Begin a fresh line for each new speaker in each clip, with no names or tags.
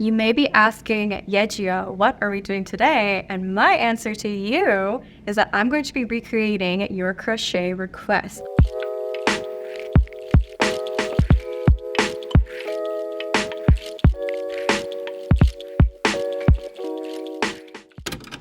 You may be asking, Yejio, what are we doing today? And my answer to you is that I'm going to be recreating your crochet request.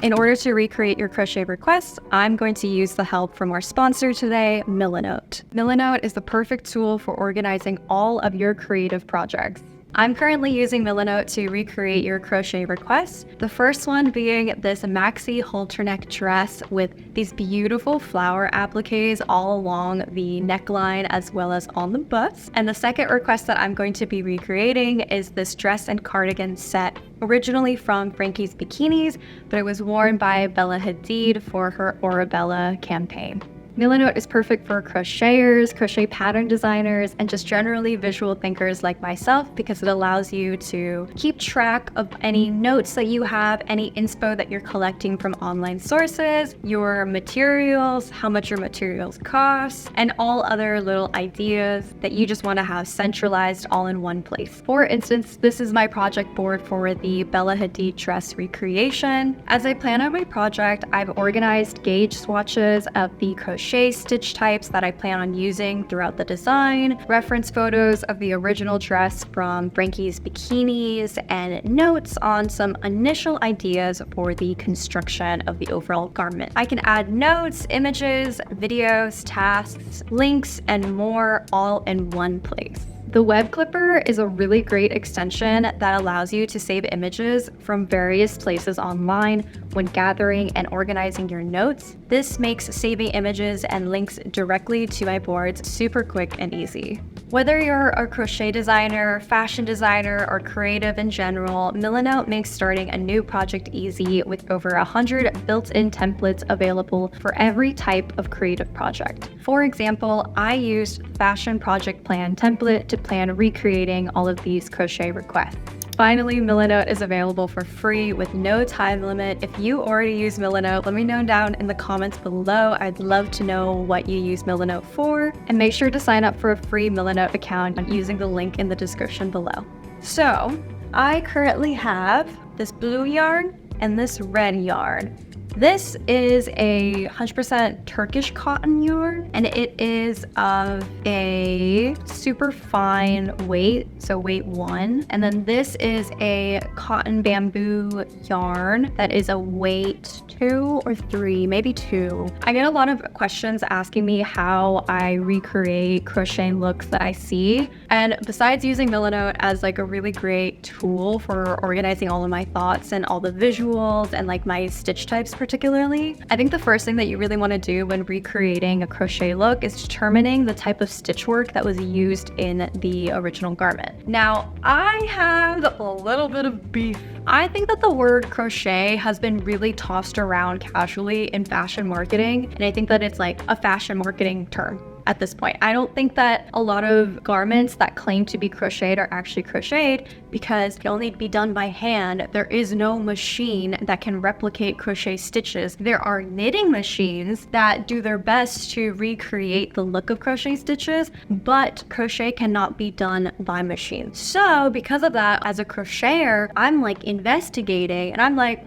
In order to recreate your crochet request, I'm going to use the help from our sponsor today, Milanote. Milanote is the perfect tool for organizing all of your creative projects. I'm currently using Milanote to recreate your crochet request. The first one being this maxi halter neck dress with these beautiful flower appliques all along the neckline as well as on the bust. And the second request that I'm going to be recreating is this dress and cardigan set, originally from Frankie's Bikinis, but it was worn by Bella Hadid for her Bella campaign. Milanote is perfect for crocheters, crochet pattern designers, and just generally visual thinkers like myself because it allows you to keep track of any notes that you have, any inspo that you're collecting from online sources, your materials, how much your materials cost, and all other little ideas that you just want to have centralized all in one place. For instance, this is my project board for the Bella Hadid dress recreation. As I plan out my project, I've organized gauge swatches of the crochet stitch types that I plan on using throughout the design, reference photos of the original dress from Frankie's Bikinis, and notes on some initial ideas for the construction of the overall garment. I can add notes, images, videos, tasks, links, and more all in one place. The web clipper is a really great extension that allows you to save images from various places online when gathering and organizing your notes. This makes saving images and links directly to my boards super quick and easy. Whether you're a crochet designer, fashion designer, or creative in general, Milanote makes starting a new project easy with over 100 built-in templates available for every type of creative project. For example, I used Fashion Project Plan template to plan recreating all of these crochet requests. Finally, Milanote is available for free with no time limit. If you already use Milanote, let me know down in the comments below. I'd love to know what you use Milanote for. And make sure to sign up for a free Milanote account using the link in the description below. So, I currently have this blue yarn and this red yarn. This is a 100% Turkish cotton yarn, and it is of a super fine weight, so weight 1. And then this is a cotton bamboo yarn that is a weight 2 or 3, maybe 2. I get a lot of questions asking me how I recreate crochet looks that I see. And besides using Milanote as like a really great tool for organizing all of my thoughts and all the visuals and like my stitch types particularly, I think the first thing that you really want to do when recreating a crochet look is determining the type of stitch work that was used in the original garment. Now, I have a little bit of beef. I think that the word crochet has been really tossed around casually in fashion marketing, and I think that it's like a fashion marketing term at this point. I don't think that a lot of garments that claim to be crocheted are actually crocheted because it can only be done by hand. There is no machine that can replicate crochet stitches. There are knitting machines that do their best to recreate the look of crochet stitches, but crochet cannot be done by machine. So because of that, as a crocheter, I'm like investigating and I'm like,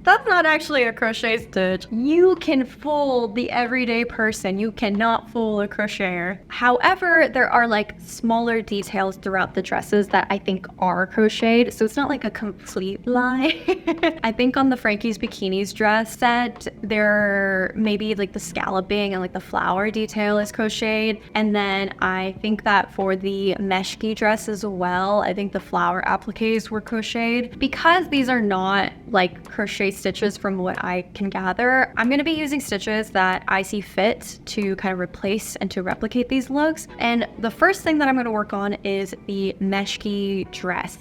that's not actually a crochet stitch. You can fool the everyday person. You cannot fool a crocheter. However, there are like smaller details throughout the dresses that I think are crocheted. So it's not like a complete lie. I think on the Frankie's Bikinis dress set, there maybe like the scalloping and like the flower detail is crocheted. And then I think that for the meshki dress as well, I think the flower appliques were crocheted. Because these are not like crochet stitches from what I can gather, I'm going to be using stitches that I see fit to kind of replace and to replicate these looks. And the first thing that I'm going to work on is the meshki dress.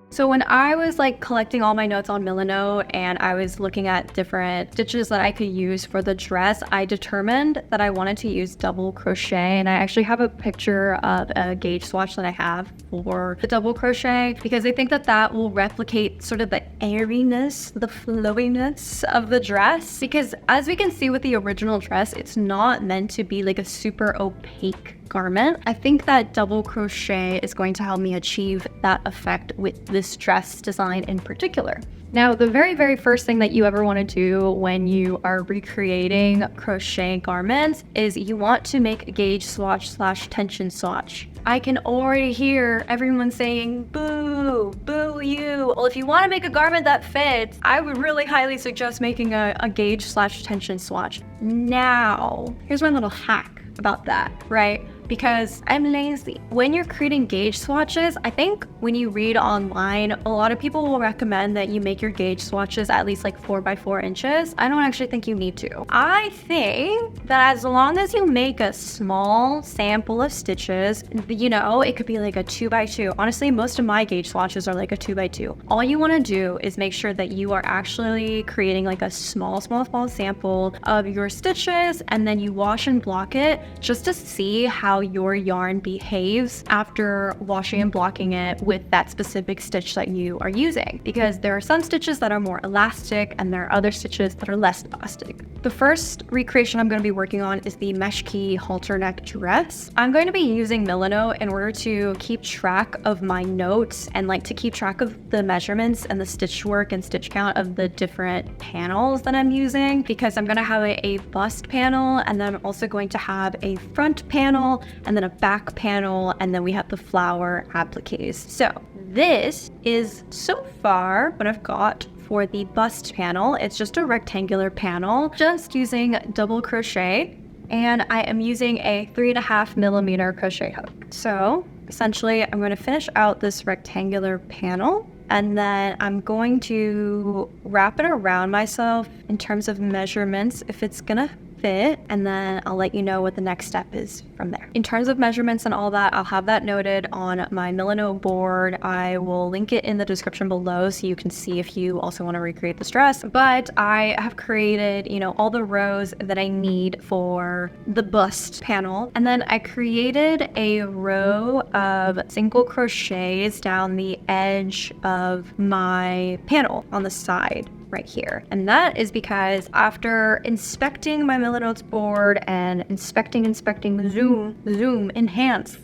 So when I was like collecting all my notes on Milanote and I was looking at different stitches that I could use for the dress, I determined that I wanted to use double crochet, and I actually have a picture of a gauge swatch that I have for the double crochet because I think that that will replicate sort of the airiness, the flowiness of the dress, because as we can see with the original dress, it's not meant to be like a super opaque garment. I think that double crochet is going to help me achieve that effect with this dress design in particular. Now, the very, very first thing that you ever want to do when you are recreating crochet garments is you want to make a gauge swatch / tension swatch. I can already hear everyone saying, boo, boo you. Well, if you want to make a garment that fits, I would really highly suggest making a gauge / tension swatch. Now, here's my little hack about that, right? Because I'm lazy. When you're creating gauge swatches, I think when you read online, a lot of people will recommend that you make your gauge swatches at least like 4 by 4 inches. I don't actually think you need to. I think that as long as you make a small sample of stitches, you know, it could be like a 2 by 2. Honestly, most of my gauge swatches are like a 2 by 2. All you want to do is make sure that you are actually creating like a small sample of your stitches, and then you wash and block it just to see how your yarn behaves after washing and blocking it with that specific stitch that you are using, because there are some stitches that are more elastic and there are other stitches that are less elastic. The first recreation I'm going to be working on is the mesh key halter neck dress. I'm going to be using Milanote in order to keep track of my notes and like to keep track of the measurements and the stitch work and stitch count of the different panels that I'm using, because I'm going to have a bust panel, and then I'm also going to have a front panel and then a back panel, and then we have the flower appliques. So this is so far what I've got for the bust panel. It's just a rectangular panel, just using double crochet, and I am using a 3.5 millimeter crochet hook. So essentially I'm going to finish out this rectangular panel, and then I'm going to wrap it around myself in terms of measurements if it's gonna fit, and then I'll let you know what the next step is from there. In terms of measurements and all that, I'll have that noted on my Milanote board. I will link it in the description below so you can see if you also want to recreate this dress. But I have created, you know, all the rows that I need for the bust panel, and then I created a row of single crochets down the edge of my panel on the side right here. And that is because after inspecting my Milanote board and inspecting, zoom, enhance,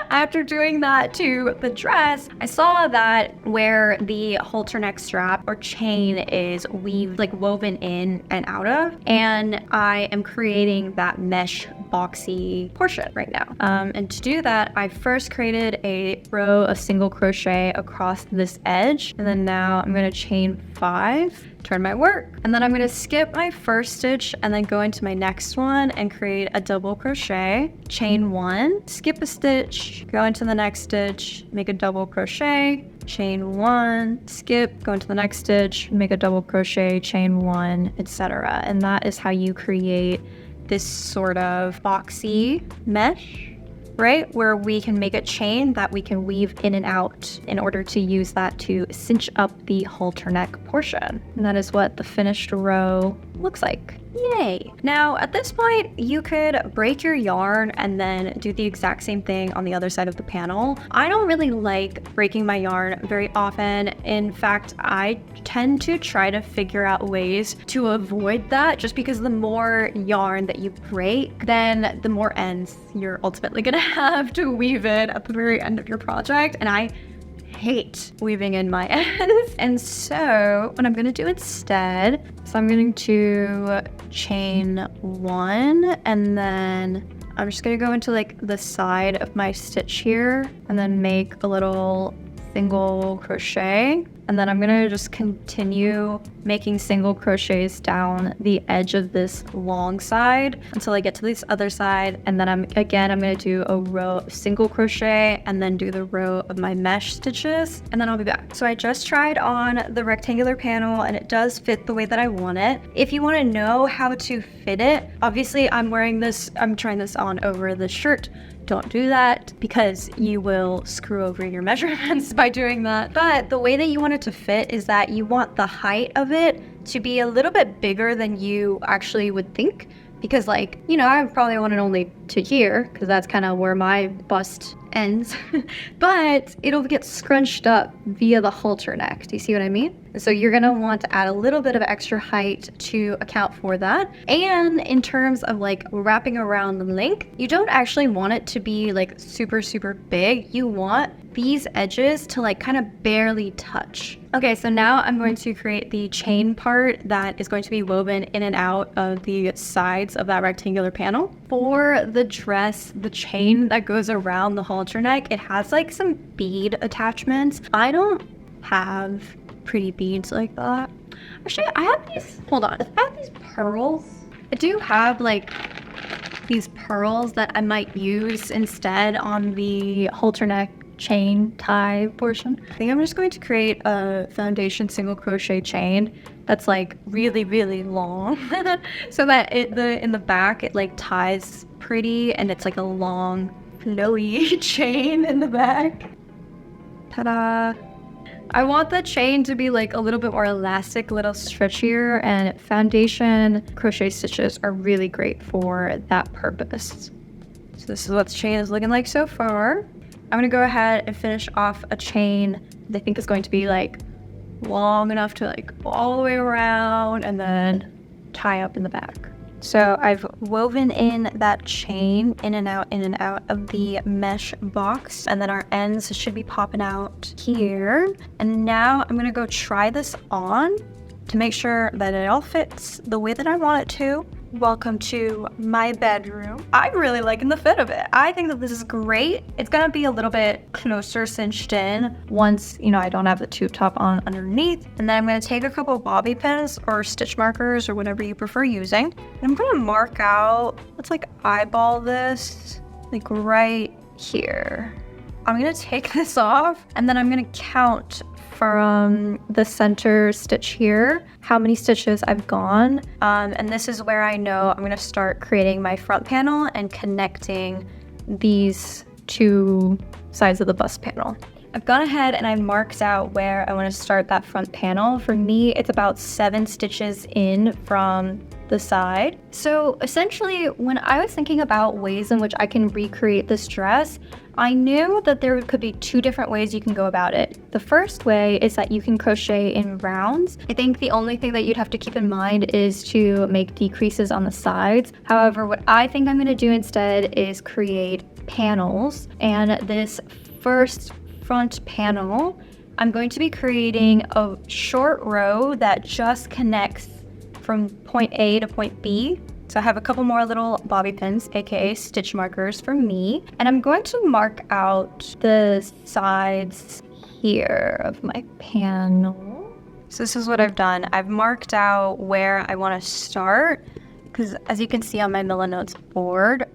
after doing that to the dress, I saw that where the halter neck strap or chain is woven in and out of, and I am creating that mesh boxy portion right now. And to do that, I first created a row of single crochet across this edge, and then now I'm going to chain 5, turn my work, and then I'm going to skip my first stitch and then go into my next one and create a double crochet, chain 1, skip a stitch, go into the next stitch, make a double crochet, chain 1, skip, go into the next stitch, make a double crochet, chain 1, etc. And that is how you create this sort of boxy mesh, right? Where we can make a chain that we can weave in and out in order to use that to cinch up the halter neck portion. And that is what the finished row looks like. Yay! Now, at this point, you could break your yarn and then do the exact same thing on the other side of the panel. I don't really like breaking my yarn very often. In fact, I tend to try to figure out ways to avoid that, just because the more yarn that you break, then the more ends you're ultimately gonna have to weave in at the very end of your project. And I hate weaving in my ends. And so what I'm going to do instead is I'm going to chain 1, and then I'm just going to go into like the side of my stitch here and then make a little single crochet, and then I'm gonna just continue making single crochets down the edge of this long side until I get to this other side, and then I'm gonna do a row of single crochet and then do the row of my mesh stitches, and then I'll be back. So I just tried on the rectangular panel and it does fit the way that I want it. If you want to know how to fit it, obviously I'm trying this on over the shirt. Don't do that because you will screw over your measurements by doing that. But the way that you want it to fit is that you want the height of it to be a little bit bigger than you actually would think. Because like, you know, I probably want it only to here because that's kind of where my bust ends. But it'll get scrunched up via the halter neck. Do you see what I mean? So you're gonna want to add a little bit of extra height to account for that. And in terms of like wrapping around the length, you don't actually want it to be like super, super big. You want these edges to like kind of barely touch. Okay, so now I'm going to create the chain part that is going to be woven in and out of the sides of that rectangular panel. For the dress, the chain that goes around the halter neck, it has like some bead attachments. I don't have pretty beads like that. Actually, I have these, hold on, I have these pearls. I do have like these pearls that I might use instead on the halter neck chain tie portion. I think I'm just going to create a foundation single crochet chain that's like really, really long so that in the back it like ties pretty and it's like a long flowy chain in the back. Ta-da! I want the chain to be like a little bit more elastic, a little stretchier, and foundation crochet stitches are really great for that purpose. So this is what the chain is looking like so far. I'm gonna go ahead and finish off a chain that I think is going to be like long enough to like go all the way around and then tie up in the back. So I've woven in that chain in and out of the mesh box, and then our ends should be popping out here. And now I'm gonna go try this on to make sure that it all fits the way that I want it to. Welcome to my bedroom. I'm really liking the fit of it. I think that this is great. It's gonna be a little bit closer cinched in once, you know, I don't have the tube top on underneath. And then I'm gonna take a couple bobby pins or stitch markers or whatever you prefer using. And I'm gonna mark out, let's like eyeball this, like right here. I'm gonna take this off and then I'm gonna count from the center stitch here how many stitches I've gone, and this is where I know I'm going to start creating my front panel and connecting these two sides of the bust panel. I've gone ahead and I marked out where I want to start that front panel. For me, it's about 7 stitches in from the side. So essentially, when I was thinking about ways in which I can recreate this dress, I knew that there could be 2 different ways you can go about it. The first way is that you can crochet in rounds. I think the only thing that you'd have to keep in mind is to make decreases on the sides. However, what I think I'm going to do instead is create panels, and this first front panel, I'm going to be creating a short row that just connects from point A to point B. So I have a couple more little bobby pins, aka stitch markers for me, and I'm going to mark out the sides here of my panel. So this is what I've done. I've marked out where I want to start, because as you can see on my Millinotes board,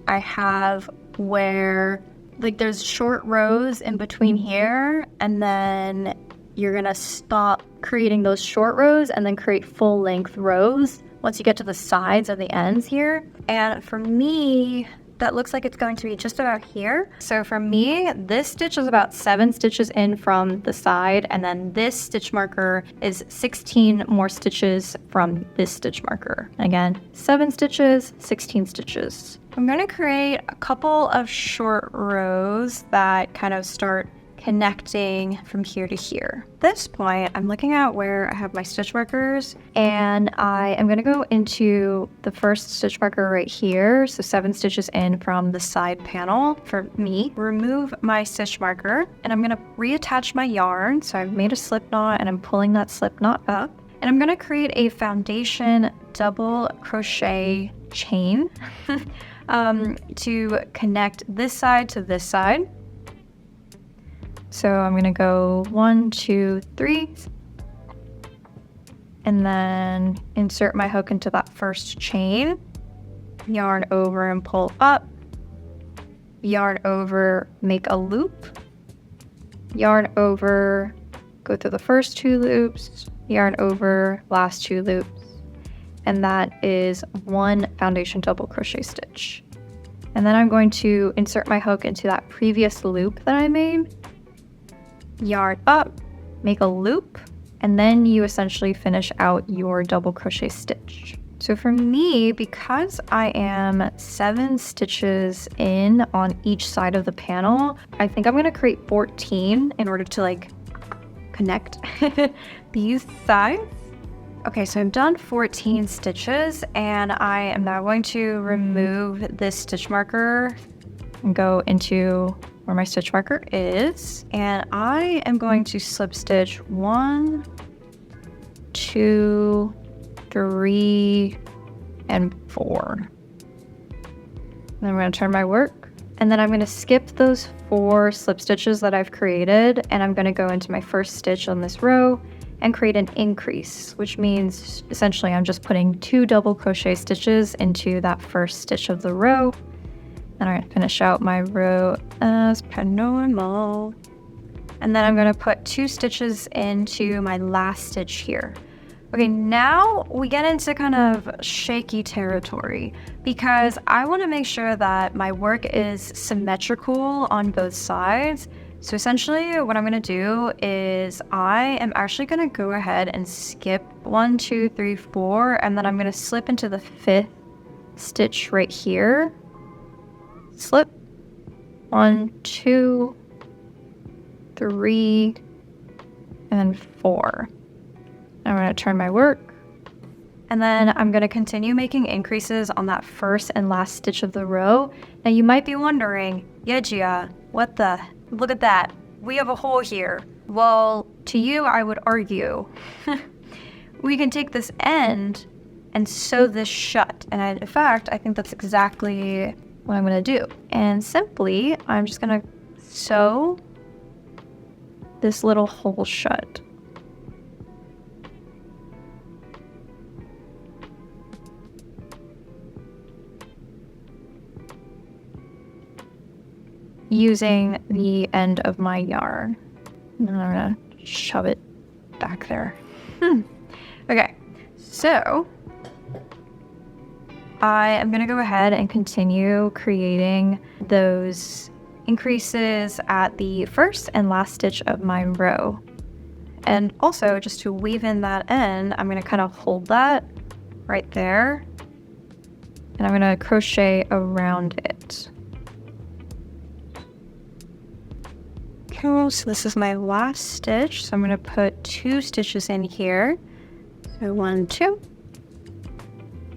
I have where like there's short rows in between here, and then you're gonna stop creating those short rows and then create full length rows once you get to the sides or the ends here. And for me, that looks like it's going to be just about here. So for me, this stitch is about 7 stitches in from the side, and then this stitch marker is 16 more stitches from this stitch marker. Again, 7 stitches, 16 stitches. I'm going to create a couple of short rows that kind of start connecting from here to here. At this point, I'm looking at where I have my stitch markers, and I am going to go into the first stitch marker right here, so 7 stitches in from the side panel for me. Remove my stitch marker, and I'm going to reattach my yarn. So I've made a slip knot, and I'm pulling that slip knot up, and I'm going to create a foundation double crochet chain to connect this side to this side. So I'm going to go 1, 2, 3, and then insert my hook into that first chain, yarn over and pull up, yarn over, make a loop, yarn over, go through the first 2 loops, yarn over, last 2 loops, and that is 1 foundation double crochet stitch. And then I'm going to insert my hook into that previous loop that I made, yarn up, make a loop, and then you essentially finish out your double crochet stitch. So for me, because I am 7 stitches in on each side of the panel, I think I'm going to create 14 in order to like connect these sides. Okay, so I've done 14 stitches, and I am now going to remove this stitch marker and go into where my stitch marker is, and I am going to slip stitch 1, 2, 3, and 4. And I'm going to turn my work, and then I'm going to skip those 4 slip stitches that I've created, and I'm going to go into my first stitch on this row and create an increase, which means essentially I'm just putting 2 double crochet stitches into that first stitch of the row. And I'm going to finish out my row as per normal. And then I'm going to put 2 stitches into my last stitch here. Okay, now we get into kind of shaky territory because I want to make sure that my work is symmetrical on both sides. So essentially what I'm going to do is I am actually going to go ahead and skip 1, 2, 3, 4, and then I'm going to slip into the 5th stitch right here. Slip 1, 2, 3, and 4. I'm going to turn my work, and then I'm going to continue making increases on that first and last stitch of the row. Now you might be wondering, Yejia, what the? Look at that. We have a hole here. Well, to you, I would argue we can take this end and sew this shut. And in fact, I think that's exactly what I'm going to do. And simply, I'm just going to sew this little hole shut. Using the end of my yarn. And I'm gonna shove it back there. Okay, so I am gonna go ahead and continue creating those increases at the first and last stitch of my row. And also, just to weave in that end, I'm gonna kind of hold that right there, and I'm gonna crochet around it. So this is my last stitch, so I'm going to put 2 stitches in here. So 1, 2.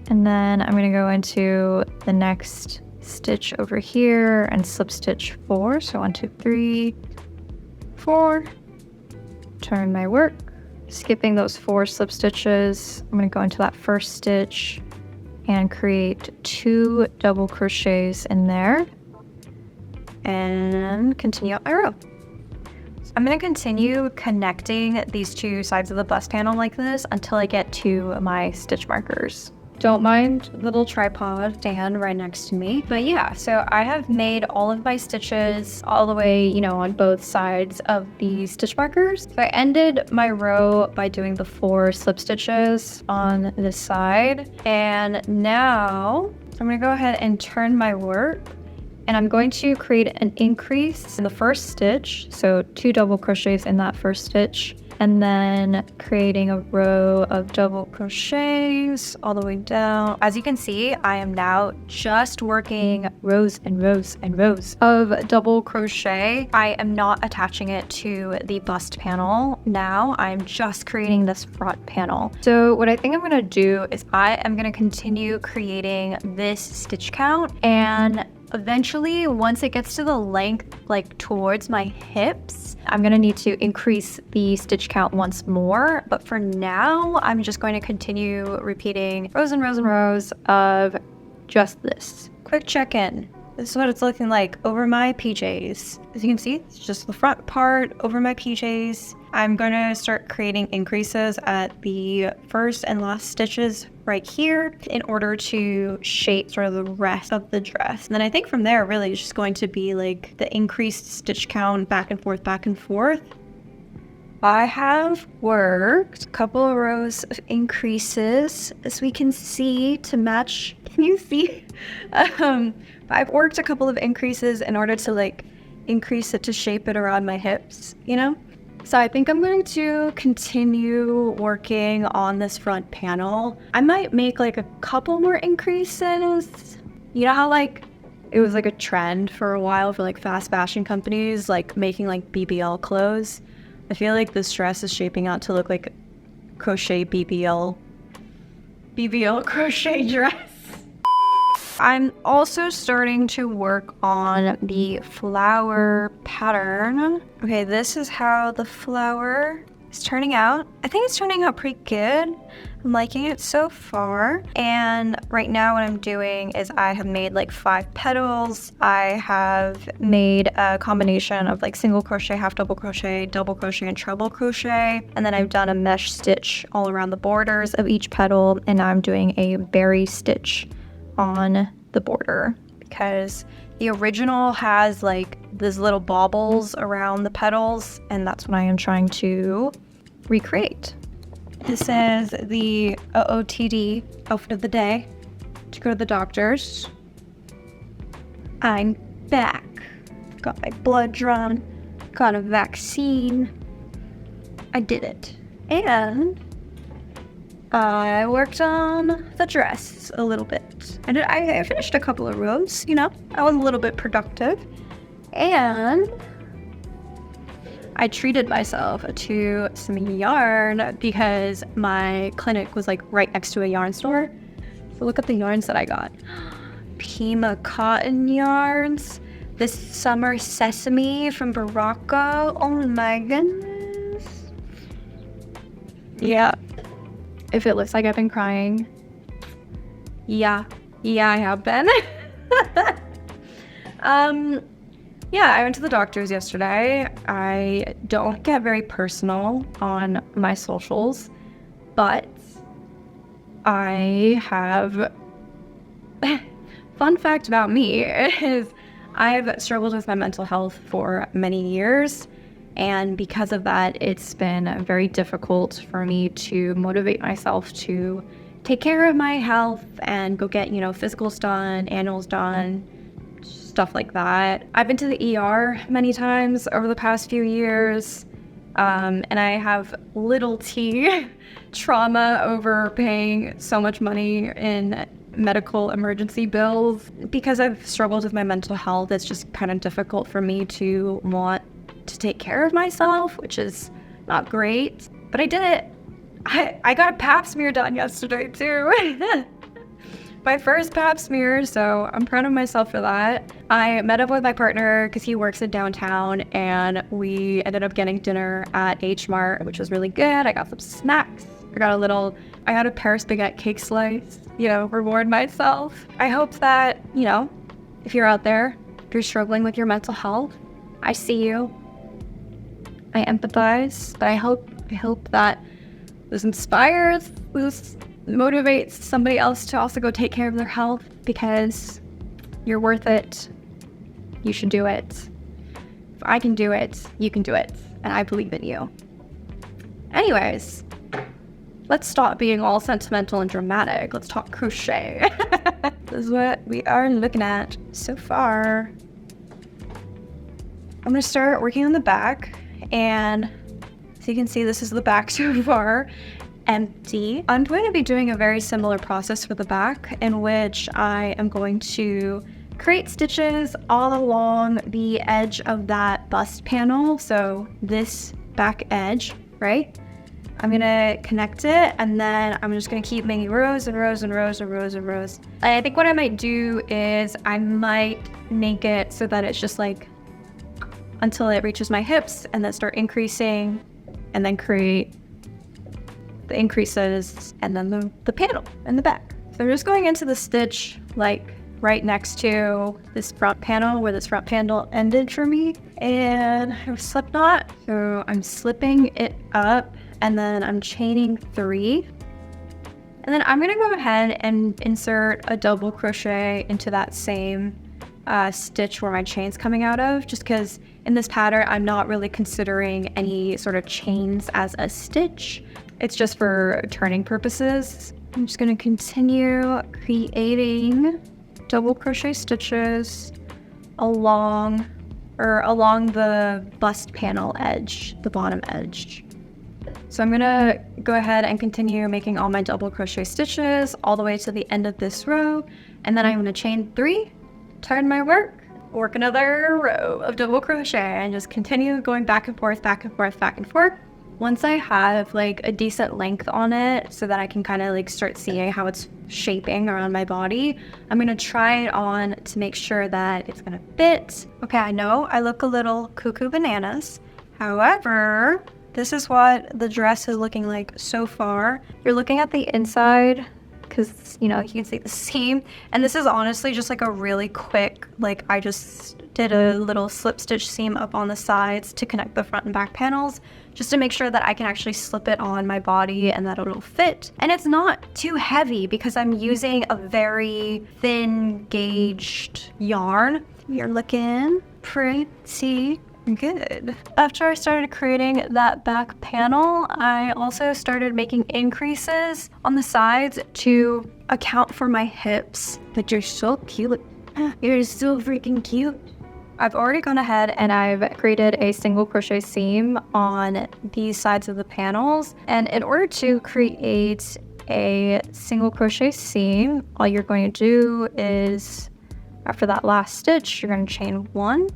And then I'm going to go into the next stitch over here and slip stitch 4. So 1, 2, 3, 4. Turn my work, skipping those 4 slip stitches. I'm going to go into that first stitch and create 2 double crochets in there and continue up my row. I'm going to continue connecting these 2 sides of the bust panel like this until I get to my stitch markers. Don't mind the little tripod stand right next to me. But yeah, so I have made all of my stitches all the way, on both sides of the stitch markers. So I ended my row by doing the 4 slip stitches on this side. And now I'm going to go ahead and turn my work. And I'm going to create an increase in the first stitch, so 2 double crochets in that first stitch, and then creating a row of double crochets all the way down. As you can see, I am now just working rows and rows and rows of double crochet. I am not attaching it to the bust panel. Now I'm just creating this front panel. So what I think I'm gonna do is I am gonna continue creating this stitch count, and eventually, once it gets to the length, towards my hips, I'm gonna need to increase the stitch count once more. But for now, I'm just going to continue repeating rows and rows and rows of just this. Quick check-in. This is what it's looking like over my PJs. As you can see, it's just the front part over my PJs. I'm gonna start creating increases at the first and last stitches right here in order to shape sort of the rest of the dress. And then I think from there, really, it's just going to be the increased stitch count back and forth, back and forth. I have worked a couple of rows of increases, as we can see, to match. Can you see? I've worked a couple of increases in order to increase it to shape it around my hips, So I think I'm going to continue working on this front panel. I might make a couple more increases. You know how it was a trend for a while for fast fashion companies making BBL clothes? I feel like this dress is shaping out to look like crochet BBL crochet dress. I'm also starting to work on the flower pattern. Okay, this is how the flower is turning out. I think it's turning out pretty good. I'm liking it so far. And right now what I'm doing is I have made like 5 petals. I have made a combination of like single crochet, half double crochet, double crochet, and treble crochet. And then I've done a mesh stitch all around the borders of each petal. And now I'm doing a berry stitch on the border because the original has like these little baubles around the petals, and that's what I am trying to recreate. This is the OOTD outfit of the day to go to the doctor's. I'm back. Got my blood drawn, got a vaccine. I did it. And I worked on the dress a little bit. I finished a couple of rows, you know. I was a little bit productive. And I treated myself to some yarn because my clinic was like right next to a yarn store. So look at the yarns that I got. Pima cotton yarns. This summer sesame from Morocco. Oh my goodness. Yeah. If it looks like I've been crying, yeah, I have been. Yeah, I went to the doctor's yesterday. I don't get very personal on my socials, but I have... Fun fact about me is I've struggled with my mental health for many years. And because of that, it's been very difficult for me to motivate myself to take care of my health and go get, you know, physicals done, annuals done, stuff like that. I've been to the ER many times over the past few years, and I have little t trauma over paying so much money in medical emergency bills. Because I've struggled with my mental health, it's just kind of difficult for me to want to take care of myself, which is not great, but I did it. I got a pap smear done yesterday too. My first pap smear, so I'm proud of myself for that. I met up with my partner because he works in downtown, and we ended up getting dinner at H Mart, which was really good. I got some snacks. I had a Paris baguette cake slice, you know, reward myself. I hope that, you know, if you're out there, if you're struggling with your mental health, I see you. I empathize, but I hope that this inspires, this motivates somebody else to also go take care of their health, because you're worth it. You should do it. If I can do it, you can do it, and I believe in you. Anyways, let's stop being all sentimental and dramatic. Let's talk crochet. This is what we are looking at so far. I'm going to start working on the back, and so you can see this is the back so far, empty. I'm going to be doing a very similar process for the back, in which I am going to create stitches all along the edge of that bust panel. So this back edge, right? I'm gonna connect it, and then I'm just gonna keep making rows and rows and rows and rows and rows. And I think what I might do is I might make it so that it's just like until it reaches my hips, and then start increasing, and then create the increases, and then the panel in the back. So I'm just going into the stitch like right next to this front panel where this front panel ended for me, and I have a slip knot. So I'm slipping it up, and then I'm chaining 3. And then I'm gonna go ahead and insert a double crochet into that same stitch where my chain's coming out of, just because in this pattern I'm not really considering any sort of chains as a stitch. It's just for turning purposes. I'm just gonna continue creating double crochet stitches along the bust panel edge, the bottom edge. So I'm gonna go ahead and continue making all my double crochet stitches all the way to the end of this row, and then I'm gonna chain 3, turn my work, work another row of double crochet and just continue going back and forth, back and forth, back and forth. Once I have like a decent length on it so that I can kind of like start seeing how it's shaping around my body, I'm gonna try it on to make sure that it's gonna fit. Okay, I know I look a little cuckoo bananas. However, this is what the dress is looking like so far. You're looking at the inside because, you know, you can see the seam. And this is honestly just like a really quick, like I just did a little slip stitch seam up on the sides to connect the front and back panels, just to make sure that I can actually slip it on my body and that it'll fit. And it's not too heavy because I'm using a very thin gauged yarn. You're looking pretty good. After I started creating that back panel, I also started making increases on the sides to account for my hips. But you're so cute. You're so freaking cute. I've already gone ahead and I've created a single crochet seam on these sides of the panels. And in order to create a single crochet seam, all you're going to do is, after that last stitch, you're going to chain one,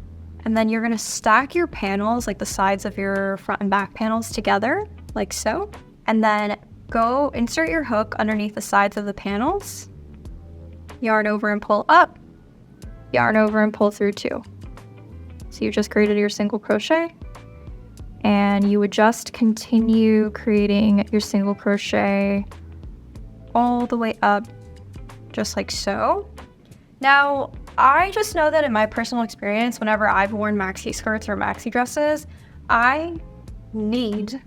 and then you're going to stack your panels, like the sides of your front and back panels together, like so. And then go insert your hook underneath the sides of the panels, yarn over and pull up, yarn over and pull through two. So you just created your single crochet, and you would just continue creating your single crochet all the way up, just like so. Now, I just know that in my personal experience, whenever I've worn maxi skirts or maxi dresses, I need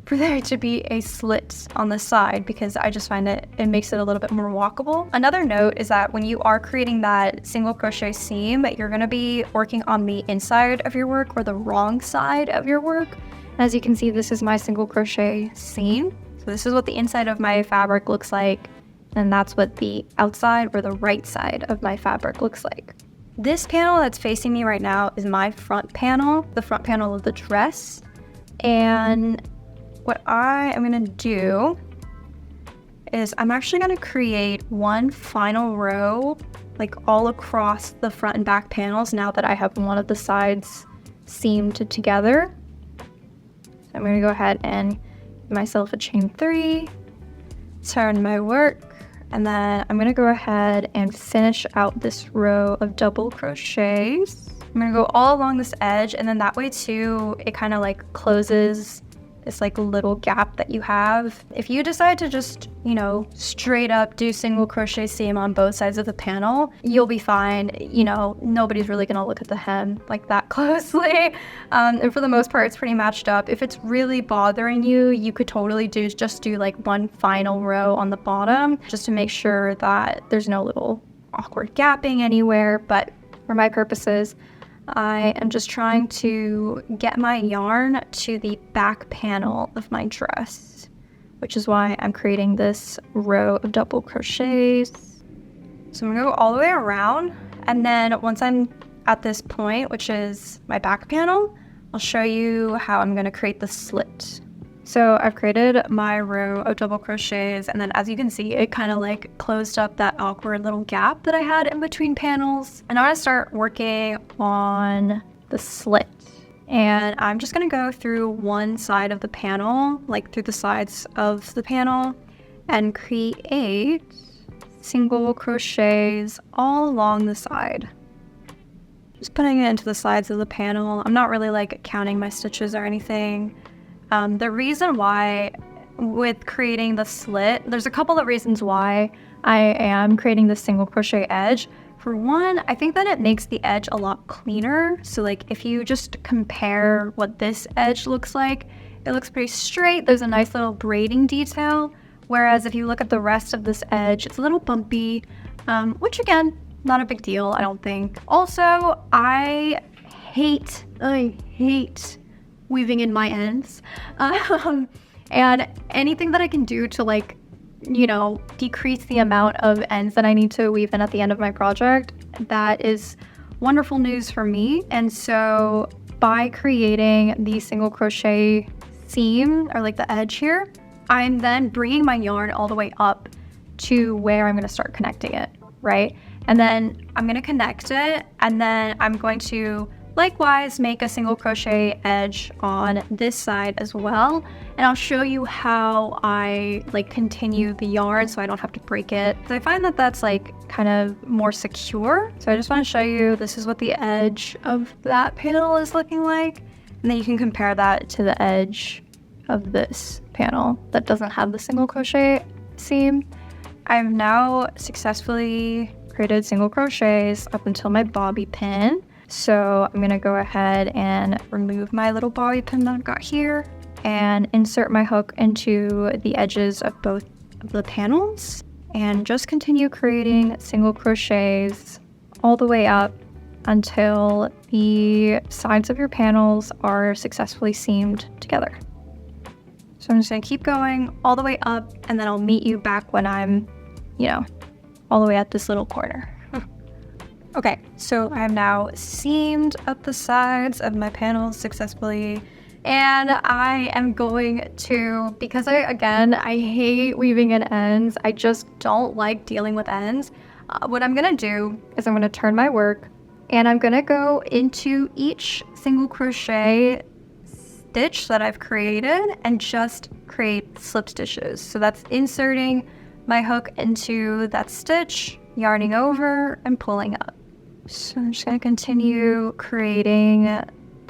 for there to be a slit on the side because I just find it makes it a little bit more walkable. Another note is that when you are creating that single crochet seam, you're going to be working on the inside of your work or the wrong side of your work. As you can see, this is my single crochet seam. So this is what the inside of my fabric looks like, and that's what the outside or the right side of my fabric looks like. This panel that's facing me right now is my front panel, the front panel of the dress. And what I am going to do is I'm actually going to create one final row, like all across the front and back panels now that I have one of the sides seamed together. So I'm going to go ahead and give myself a chain 3, turn my work, and then I'm going to go ahead and finish out this row of double crochets. I'm going to go all along this edge, and then that way too, it kind of like closes this like little gap that you have. If you decide to just, you know, straight up do single crochet seam on both sides of the panel, you'll be fine. You know, nobody's really gonna look at the hem like that closely. And for the most part, it's pretty matched up. If it's really bothering you, you could totally just do like one final row on the bottom just to make sure that there's no little awkward gapping anywhere. But for my purposes, I am just trying to get my yarn to the back panel of my dress, which is why I'm creating this row of double crochets. So I'm gonna go all the way around, and then once I'm at this point, which is my back panel, I'll show you how I'm gonna create the slit. So I've created my row of double crochets, and then as you can see, it kind of like closed up that awkward little gap that I had in between panels. And I want to start working on the slit. And I'm just going to go through one side of the panel, like through the sides of the panel, and create single crochets all along the side. Just putting it into the sides of the panel. I'm not really like counting my stitches or anything. The reason why with creating the slit, there's a couple of reasons why I am creating the single crochet edge. For one, I think that it makes the edge a lot cleaner. So like if you just compare what this edge looks like, it looks pretty straight. There's a nice little braiding detail. Whereas if you look at the rest of this edge, it's a little bumpy, which again, not a big deal, I don't think. Also, I hate weaving in my ends. And anything that I can do to like, you know, decrease the amount of ends that I need to weave in at the end of my project, that is wonderful news for me. And so by creating the single crochet seam or like the edge here, I'm then bringing my yarn all the way up to where I'm going to start connecting it, right? And then I'm going to connect it, and then I'm going to likewise make a single crochet edge on this side as well. And I'll show you how I continue the yarn so I don't have to break it. So I find that that's kind of more secure. So I just want to show you, this is what the edge of that panel is looking like. And then you can compare that to the edge of this panel that doesn't have the single crochet seam. I've now successfully created single crochets up until my bobby pin. So I'm gonna go ahead and remove my little bobby pin that I've got here and insert my hook into the edges of both of the panels and just continue creating single crochets all the way up until the sides of your panels are successfully seamed together. So I'm just gonna keep going all the way up, and then I'll meet you back when I'm, all the way at this little corner. Okay, so I have now seamed up the sides of my panels successfully, and I am going to, because I hate weaving in ends, I just don't like dealing with ends. What I'm gonna do is I'm gonna turn my work, and I'm gonna go into each single crochet stitch that I've created and just create slip stitches. So that's inserting my hook into that stitch, yarning over, and pulling up. So I'm just going to continue creating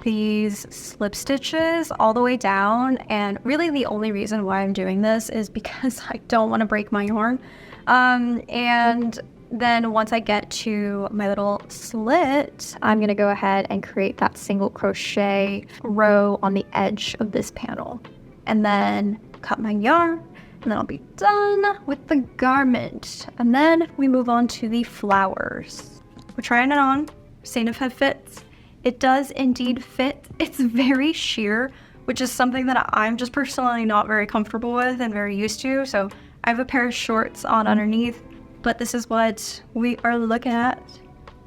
these slip stitches all the way down, and really the only reason why I'm doing this is because I don't want to break my yarn. And then once I get to my little slit, I'm going to go ahead and create that single crochet row on the edge of this panel, and then cut my yarn, and then I'll be done with the garment. And then we move on to the flowers. We're trying it on, seeing if it fits. It does indeed fit. It's very sheer, which is something that I'm just personally not very comfortable with and very used to. So I have a pair of shorts on underneath, but this is what we are looking at.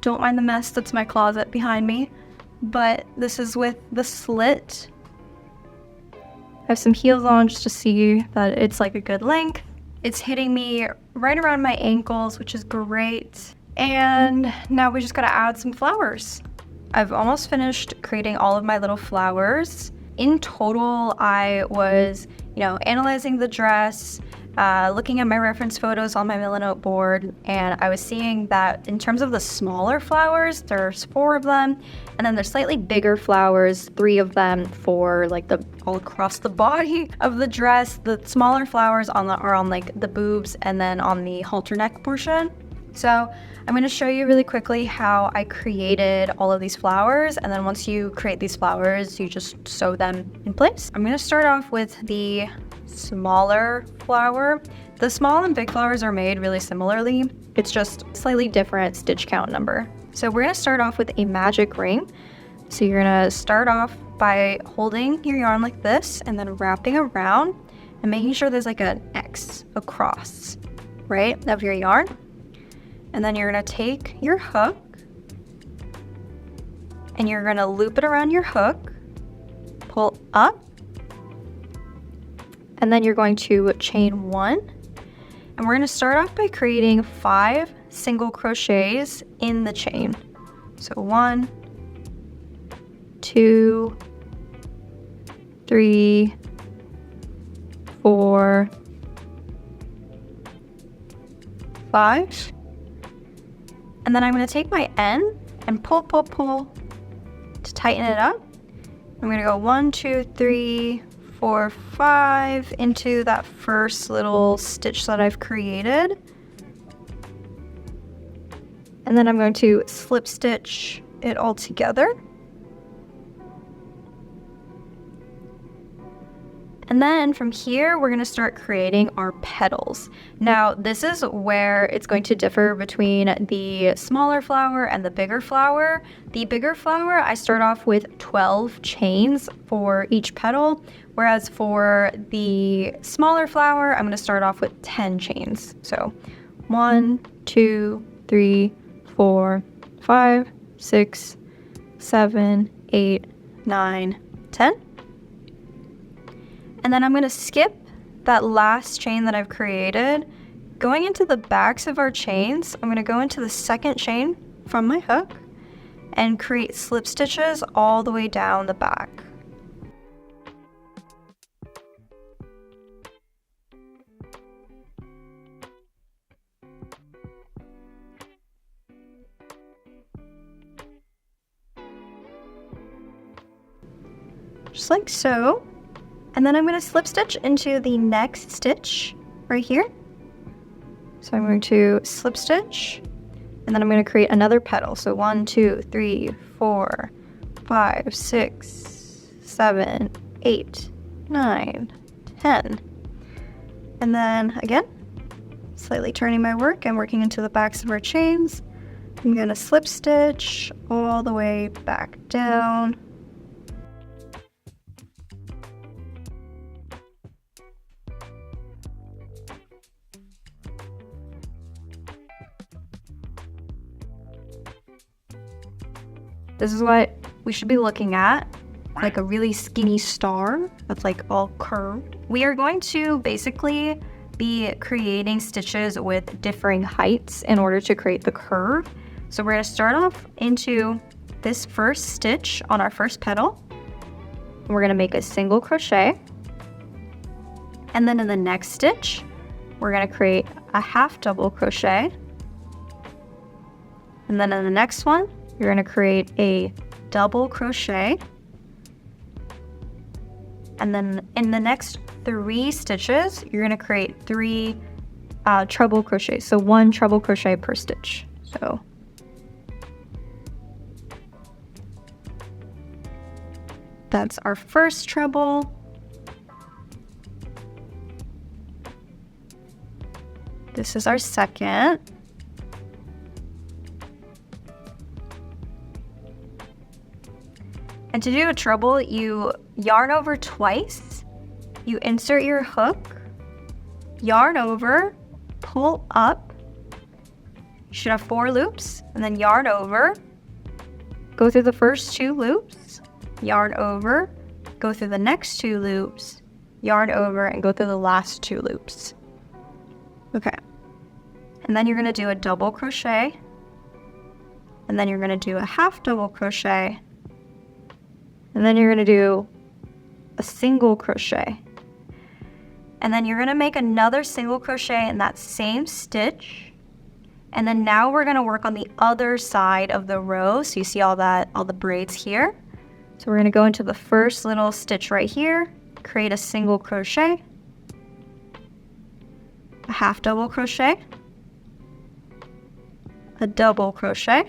Don't mind the mess that's my closet behind me, but this is with the slit. I have some heels on just to see that it's a good length. It's hitting me right around my ankles, which is great. And now we just gotta add some flowers. I've almost finished creating all of my little flowers. In total, I was, analyzing the dress, looking at my reference photos on my Milanote board, and I was seeing that in terms of the smaller flowers, there's 4 of them, and then there's slightly bigger flowers, 3 of them for all across the body of the dress. The smaller flowers are on the boobs and then on the halter neck portion. So I'm going to show you really quickly how I created all of these flowers, and then once you create these flowers, you just sew them in place. I'm going to start off with the smaller flower. The small and big flowers are made really similarly. It's just slightly different stitch count number. So we're going to start off with a magic ring. So you're going to start off by holding your yarn like this and then wrapping around and making sure there's an X across, right, of your yarn. And then you're going to take your hook and you're going to loop it around your hook, pull up, and then you're going to chain 1. And we're going to start off by creating 5 single crochets in the chain. So 1, 2, 3, 4, 5. And then I'm going to take my N and pull to tighten it up. I'm going to go 1, 2, 3, 4, 5 into that first little stitch that I've created. And then I'm going to slip stitch it all together. And then from here, we're going to start creating our petals. Now, this is where it's going to differ between the smaller flower and the bigger flower. The bigger flower, I start off with 12 chains for each petal, whereas for the smaller flower, I'm going to start off with 10 chains. So 1, 2, 3, 4, 5, 6, 7, 8, 9, 10. And then I'm going to skip that last chain that I've created Going into the backs of our chains, I'm going to go into the second chain from my hook and create slip stitches all the way down the back. Just like so. And then I'm going to slip stitch into the next stitch right here. So I'm going to slip stitch, and then I'm going to create another petal. So 1, 2, 3, 4, 5, 6, 7, 8, 9, 10. And then again, slightly turning my work and working into the backs of our chains. I'm going to slip stitch all the way back down. This is what we should be looking at, like a really skinny star that's like all curved. We are going to basically be creating stitches with differing heights in order to create the curve. So we're going to start off into this first stitch on our first petal. And we're going to make a single crochet. And then in the next stitch, we're going to create a half double crochet. And then in the next one, you're going to create a double crochet. And then in the next 3 stitches, you're going to create 3 treble crochets. So 1 treble crochet per stitch. So that's our first treble. This is our second. And to do a treble, you yarn over twice, you insert your hook, yarn over, pull up, you should have 4 loops, and then yarn over, go through the first 2 loops, yarn over, go through the next 2 loops, yarn over, and go through the last 2 loops. Okay, and then you're going to do a double crochet, and then you're going to do a half double crochet, and then you're going to do a single crochet. And then you're going to make another single crochet in that same stitch. And then now we're going to work on the other side of the row. So you see all the braids here. So we're going to go into the first little stitch right here, create a single crochet, a half double crochet, a double crochet,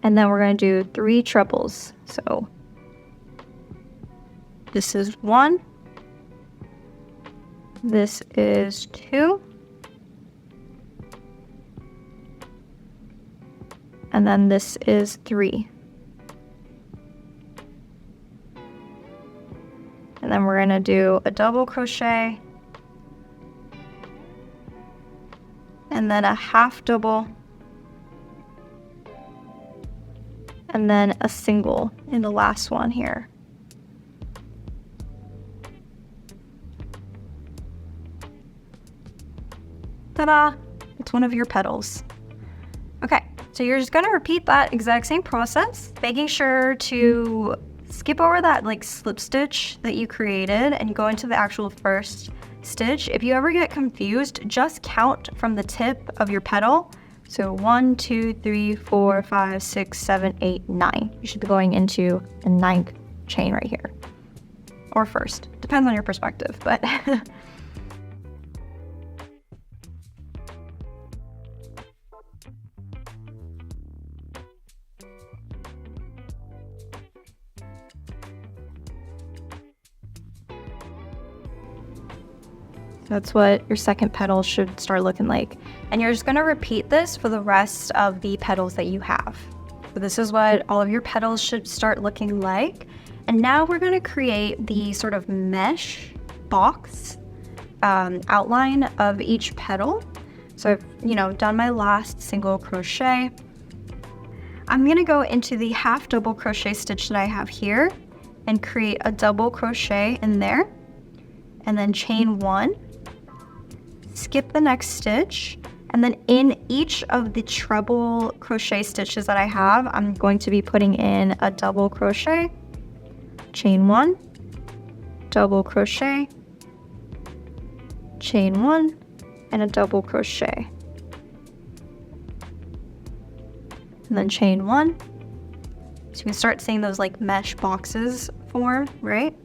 and then we're going to do 3 trebles. So this is 1, this is 2, and then this is 3. And then we're going to do a double crochet, and then a half double, and then a single in the last one here. Ta-da! It's one of your petals. Okay, so you're just gonna repeat that exact same process, making sure to skip over that like slip stitch that you created and go into the actual first stitch. If you ever get confused, just count from the tip of your petal. So 1, 2, 3, 4, 5, 6, 7, 8, 9. You should be going into a 9th chain right here. Or first. Depends on your perspective, but that's what your second petal should start looking like. And you're just gonna repeat this for the rest of the petals that you have. So this is what all of your petals should start looking like. And now we're gonna create the sort of mesh box outline of each petal. So I've, done my last single crochet. I'm gonna go into the half double crochet stitch that I have here and create a double crochet in there. and then chain 1, skip the next stitch, and then in each of the treble crochet stitches that I have, I'm going to be putting in a double crochet, chain 1, double crochet, chain 1, and a double crochet. And then chain 1. So you can start seeing those like mesh boxes form, right?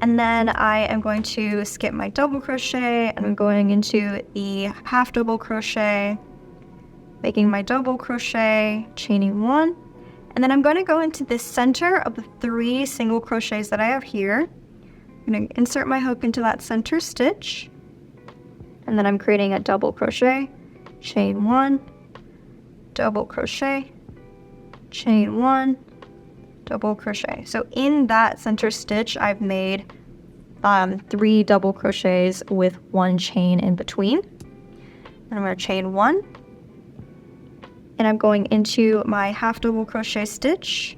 And then I am going to skip my double crochet and I'm going into the half double crochet, making my double crochet, chaining 1, and then I'm going to go into the center of the 3 single crochets that I have here. I'm going to insert my hook into that center stitch, and then I'm creating a double crochet, chain 1, double crochet, chain 1, double crochet. So in that center stitch, I've made 3 double crochets with 1 chain in between. And I'm going to chain 1, and I'm going into my half double crochet stitch,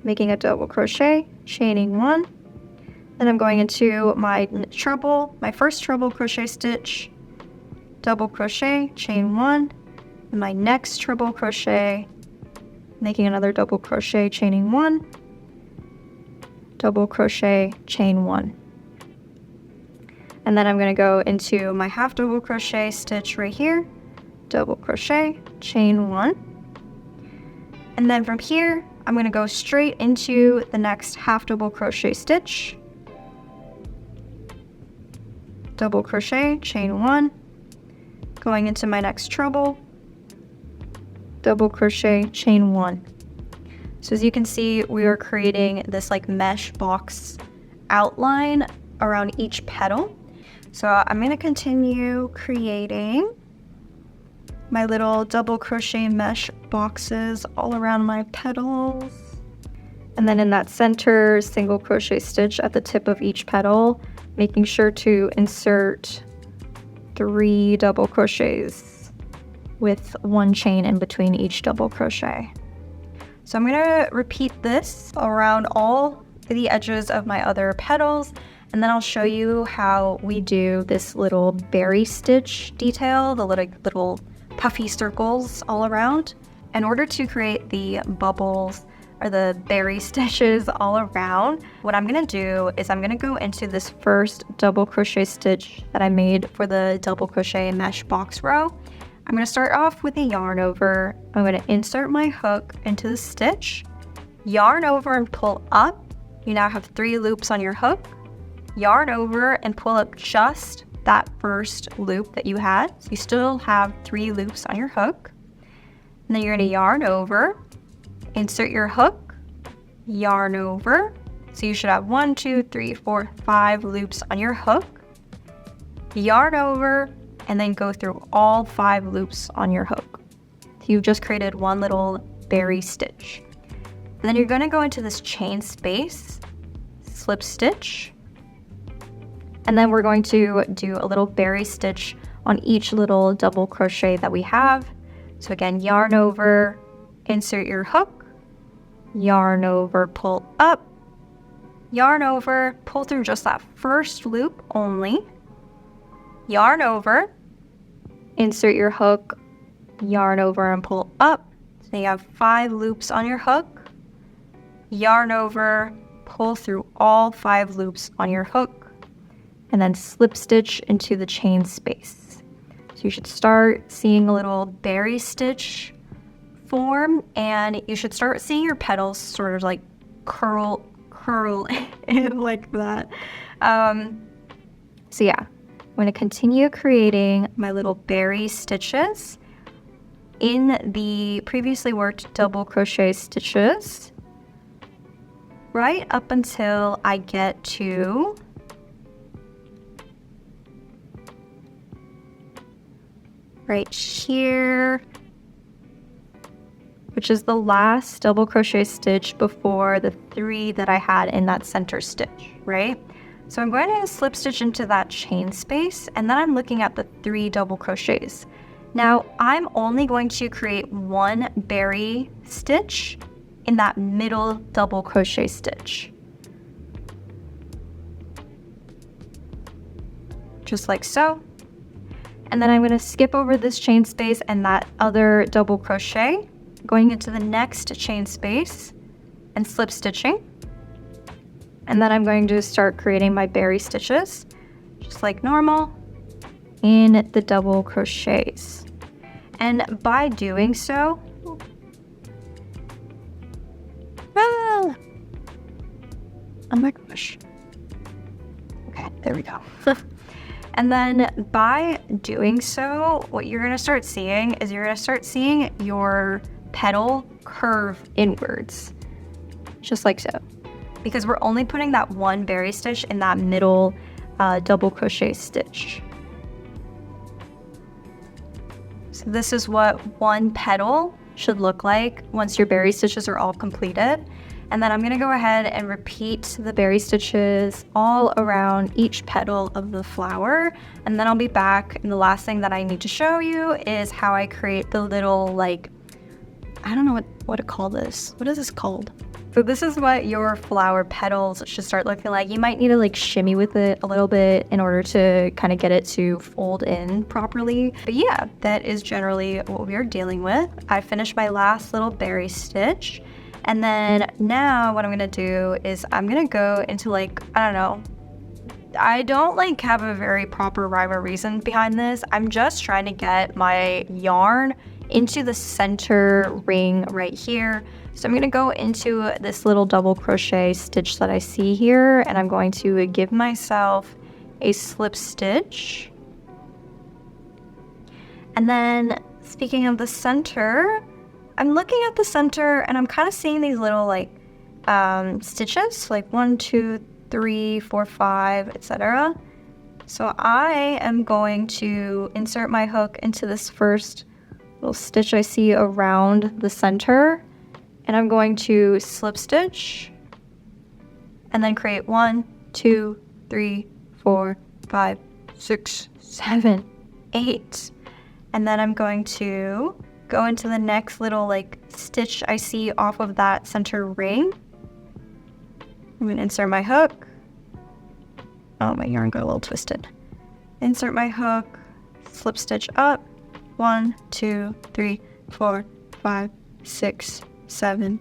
making a double crochet, chaining 1. Then I'm going into my first treble crochet stitch, double crochet, chain 1, and my next treble crochet, making another double crochet, chaining 1, double crochet, chain 1. And then I'm going to go into my half double crochet stitch right here, double crochet, chain 1. And then from here, I'm going to go straight into the next half double crochet stitch, double crochet, chain 1, going into my next treble, double crochet, chain 1. So as you can see, we are creating this like mesh box outline around each petal. So I'm going to continue creating my little double crochet mesh boxes all around my petals. And then in that center single crochet stitch at the tip of each petal, making sure to insert 3 double crochets with 1 chain in between each double crochet. So I'm going to repeat this around all the edges of my other petals, and then I'll show you how we do this little berry stitch detail, the little puffy circles all around. In order to create the bubbles or the berry stitches all around, what I'm going to do is I'm going to go into this first double crochet stitch that I made for the double crochet mesh box row. I'm going to start off with a yarn over. I'm going to insert my hook into the stitch, yarn over and pull up. You now have 3 loops on your hook. Yarn over and pull up just that first loop that you had. So you still have 3 loops on your hook. And then you're going to yarn over, insert your hook, yarn over. So you should have 1, 2, 3, 4, 5 loops on your hook. Yarn over, and then go through all 5 loops on your hook. So you've just created one little berry stitch. And then you're going to go into this chain space, slip stitch, and then we're going to do a little berry stitch on each little double crochet that we have. So again, yarn over, insert your hook, yarn over, pull up, yarn over, pull through just that first loop only, yarn over, insert your hook, yarn over and pull up. So you have 5 loops on your hook, yarn over, pull through all 5 loops on your hook, and then slip stitch into the chain space. So you should start seeing a little berry stitch form, and you should start seeing your petals sort of like curl in like that. So yeah, I'm going to continue creating my little berry stitches in the previously worked double crochet stitches right up until I get to right here, which is the last double crochet stitch before the 3 that I had in that center stitch, right? So I'm going to slip stitch into that chain space, and then I'm looking at the 3 double crochets. Now I'm only going to create 1 berry stitch in that middle double crochet stitch. just like so. And then I'm going to skip over this chain space and that other double crochet, going into the next chain space and slip stitching. And then I'm going to start creating my berry stitches, just like normal, in the double crochets. And by doing so, oh my gosh. Okay, there we go. And then by doing so, what you're gonna start seeing is you're gonna start seeing your petal curve inwards, just like so. Because we're only putting that one berry stitch in that middle double crochet stitch. So this is what one petal should look like once your berry stitches are all completed. And then I'm gonna go ahead and repeat the berry stitches all around each petal of the flower. And then I'll be back, and the last thing that I need to show you is how I create the little, like, I don't know what to call this. What is this called? So this is what your flower petals should start looking like. You might need to like shimmy with it a little bit in order to kind of get it to fold in properly. But yeah, that is generally what we are dealing with. I finished my last little berry stitch. And then now what I'm gonna do is I'm gonna go into like, I don't know, I don't like have a very proper rhyme or reason behind this. I'm just trying to get my yarn into the center ring right here. So I'm gonna go into this little double crochet stitch that I see here, and I'm going to give myself a slip stitch. And then speaking of the center, I'm looking at the center and I'm kind of seeing these little like stitches, like 1, 2, 3, 4, 5, etc. So I am going to insert my hook into this first little stitch I see around the center, and I'm going to slip stitch and then create 1, 2, 3, 4, 5, 6, 7, 8. And then I'm going to go into the next little like stitch I see off of that center ring. I'm going to insert my hook. Oh, my yarn got a little twisted. Insert my hook, slip stitch up. 1, 2, 3, 4, 5, 6, 7,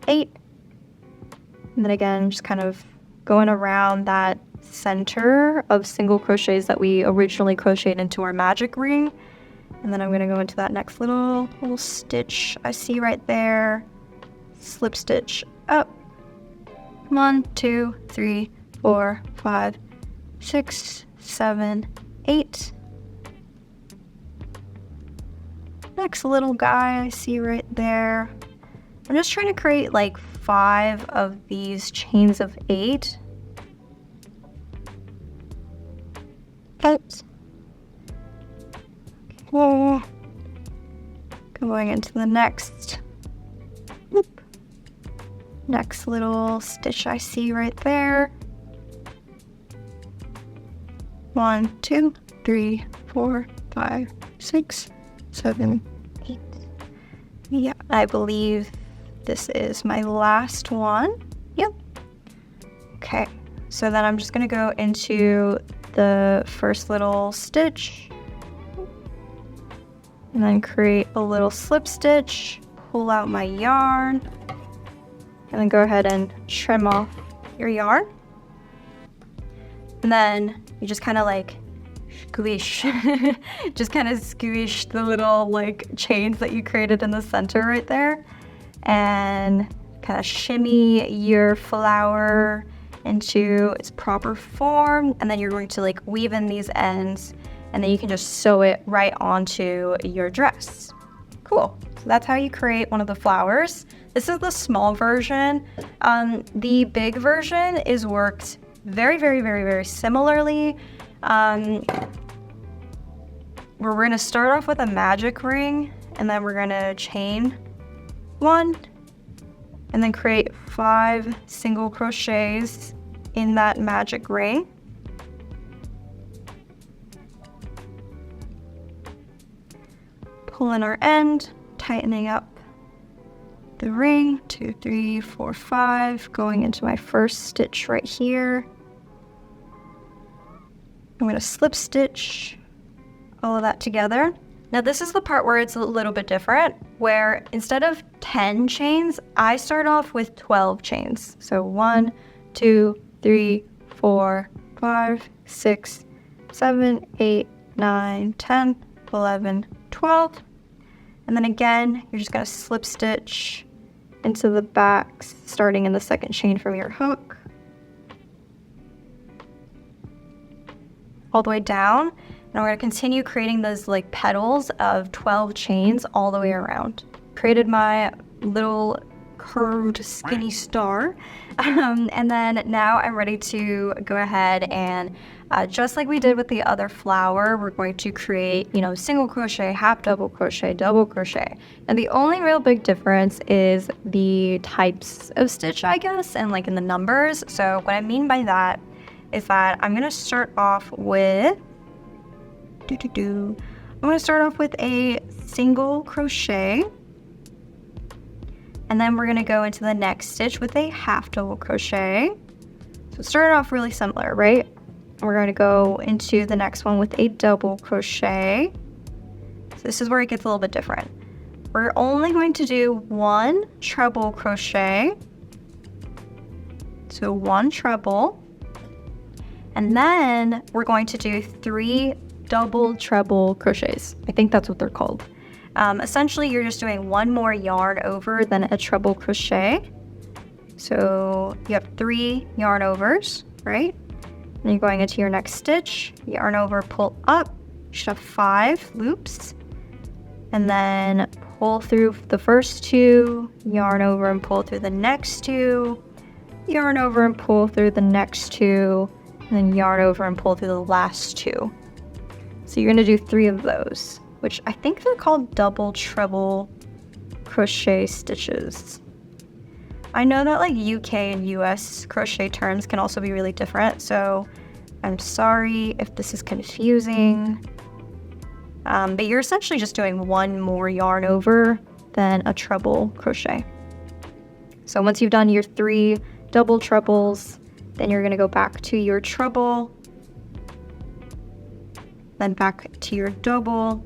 8. And then again, just kind of going around that center of single crochets that we originally crocheted into our magic ring. And then I'm going to go into that next little stitch I see right there. Slip stitch up. 1, 2, 3, 4, 5, 6, 7, 8. Next little guy I see right there. I'm just trying to create like 5 of these chains of 8. Oops. Okay. Going into the next little stitch I see right there. 1, 2, 3, 4, 5, 6, 7, 8. Yeah, I believe this is my last one. Yep. Okay, so then I'm just gonna go into the first little stitch and then create a little slip stitch, pull out my yarn, and then go ahead and trim off your yarn. And then you just kind of like squish, just kind of squish the little like chains that you created in the center right there, and kind of shimmy your flower into its proper form. And then you're going to like weave in these ends, and then you can just sew it right onto your dress. Cool. So that's how you create one of the flowers. This is the small version. The big version is worked very, very, very, very similarly. Where we're gonna start off with a magic ring, and then we're gonna chain 1, and then create 5 single crochets in that magic ring. Pull in our end, tightening up the ring, 2, 3, 4, 5, going into my first stitch right here. I'm going to slip stitch all of that together. Now this is the part where it's a little bit different, where instead of 10 chains, I start off with 12 chains. So 1, 2, 3, 4, 5, 6, 7, 8, 9, 10, 11, 12. And then again, you're just going to slip stitch into the back, starting in the second chain from your hook, all the way down. And we're going to continue creating those like petals of 12 chains all the way around. Created my little curved skinny star. And then now I'm ready to go ahead and just like we did with the other flower, we're going to create, single crochet, half double crochet, double crochet. And the only real big difference is the types of stitch, I guess, and like in the numbers. So what I mean by that is that I'm going to start off with I'm going to start off with a single crochet, and then we're going to go into the next stitch with a half double crochet. So starting off really similar, right? We're going to go into the next one with a double crochet. So this is where it gets a little bit different. We're only going to do one treble crochet. So one treble. And then we're going to do 3 double treble crochets. I think that's what they're called. Essentially, you're just doing one more yarn over than a treble crochet. So you have 3 yarn overs, right? Then you're going into your next stitch, yarn over, pull up. You should have 5 loops. And then pull through the first 2, yarn over and pull through the next 2, yarn over and pull through the next 2, and then yarn over and pull through the last 2. So you're going to do 3 of those, which I think they're called double treble crochet stitches. I know that like UK and US crochet terms can also be really different, so I'm sorry if this is confusing. But you're essentially just doing one more yarn over than a treble crochet. So once you've done your 3 double trebles, then you're going to go back to your treble, then back to your double,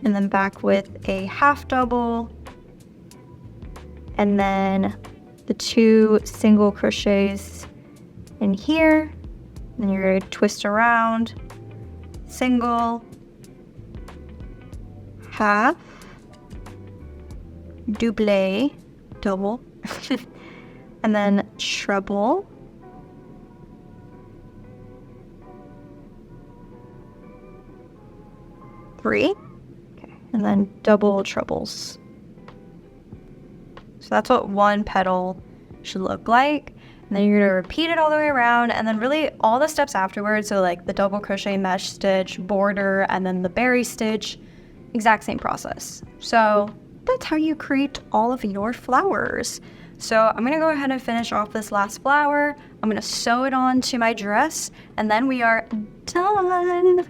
and then back with a half double, and then the 2 single crochets in here. Then you're going to twist around, single, half, double, double, and then treble, okay, and then double trebles. So that's what one petal should look like. And then you're going to repeat it all the way around, and then really all the steps afterwards, so like the double crochet mesh stitch, border, and then the berry stitch, exact same process. So that's how you create all of your flowers. So I'm going to go ahead and finish off this last flower. I'm going to sew it onto my dress, and then we are done.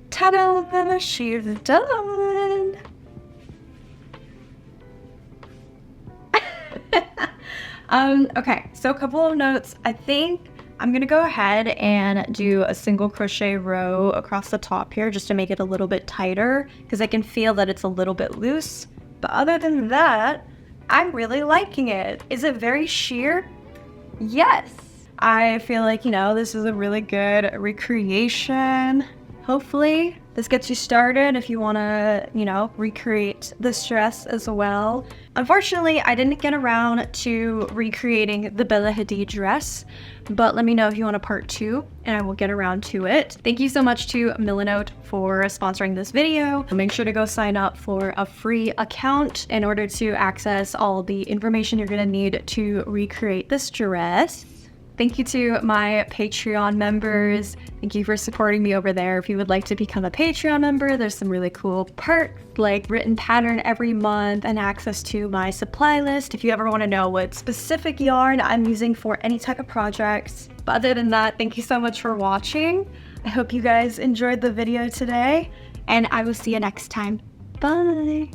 Ta-da! She's done. Okay, so a couple of notes. I think I'm gonna go ahead and do a single crochet row across the top here just to make it a little bit tighter, because I can feel that it's a little bit loose. But other than that, I'm really liking it. Is it very sheer? Yes. I feel like, this is a really good recreation. Hopefully this gets you started if you want to, recreate this dress as well. Unfortunately, I didn't get around to recreating the Bella Hadid dress, but let me know if you want a part 2 and I will get around to it. Thank you so much to Millinote for sponsoring this video. Make sure to go sign up for a free account in order to access all the information you're going to need to recreate this dress. Thank you to my Patreon members. Thank you for supporting me over there. If you would like to become a Patreon member, there's some really cool perks like written pattern every month and access to my supply list if you ever want to know what specific yarn I'm using for any type of projects. But other than that, thank you so much for watching. I hope you guys enjoyed the video today, and I will see you next time. Bye!